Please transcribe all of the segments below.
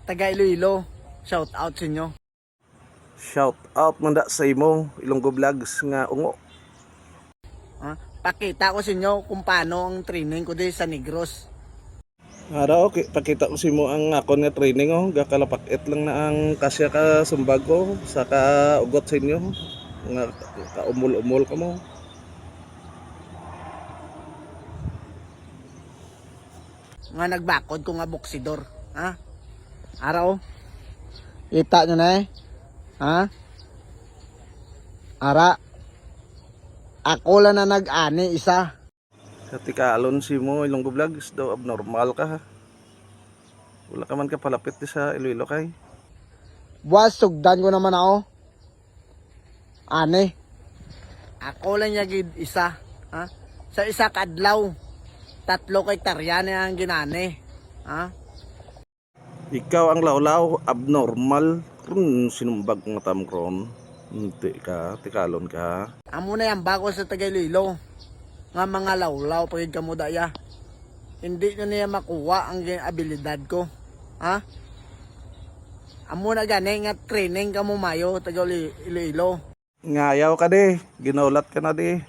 taga Iloilo. Shout out sa inyo. Shout out manda sa imo Ilonggo Vlogs nga ungo. Pakita ko sa inyo kung paano ang training ko din sa Negros. Ara okay, pakita ko si mo ang akon nga training oh, gakalapak-it lang na ang kasya ka sumbag ko sa kaugot sa inyo nga kaumol-umol ka mo. Nga nagbakod ko nga boksidor. Araw. Kita nyo na Ara. Ako lang na nag-ani isa. Sa tikalon si mo Ilonggo Vlogs daw abnormal ka ha. Wala ka man ka palapit di sa Iloilo kay. Buwas, sugdan ko naman ako. Ani. Ako lang yagid isa. Sa isa kadlaw. 3 hektarya na ang ginani. Ikaw ang lawlaw abnormal kung sinumbag ng tamkron. Hindi ka, tikalon ka. Amo na yan bago sa Tagaylilo. Nga mga lawlaw pagid kamo daya. Hindi nyo niya makuha ang abilidad ko. Amo na gani nga training kamo mayo Tagaylilo. Ngayaw ka di, ginaulat ka na di.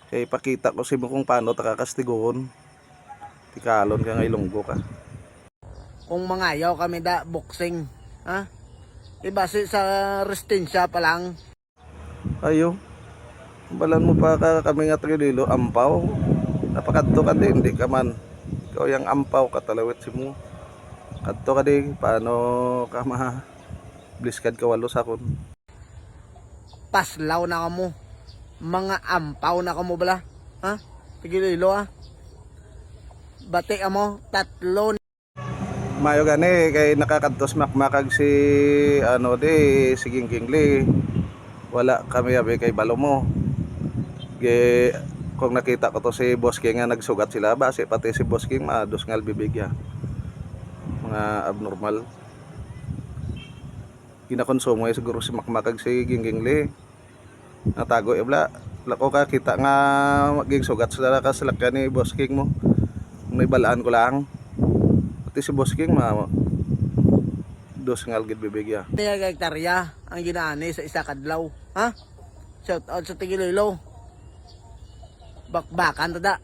Kaya ipakita ko si mo kung paano takakastigoon. Tikalon ka nga Ilonggo ka. Kung mangayaw kami da boxing. Ibase sa resistencia pa lang. Ayo. Balan mo pa ka kami nga Tagaylilo, ampaw. Napakadto ka di, hindi ka man. Ikaw yung ampaw katalawit si mo. Kadto ka di, paano ka bliskad ka walo sa akon. Paslaw na kamo. Mga ampaw na kamo bala. Tagaylilo Bati amo 3. Mayo gani kay nakakadtos makmakag si si Ginggingli. Wala kami abi kay balo mo. Kung nakita ko to si Boss King nga nagsugat sila base pati si Boss King mados ngal bibigya. Mga abnormal. Ginakonsumo siguro si makmakag si Ginggingli. Natago ibla. Lako ka kita nga maging sugat sa kasalakyan ni Boss King mo. May balaan ko lang. Pati si Boss King dos ngal gid bibigya. 3 hektarya ang ginaani sa isa kadlaw. Shout out sa Tagaylilo. Bakbakan tada.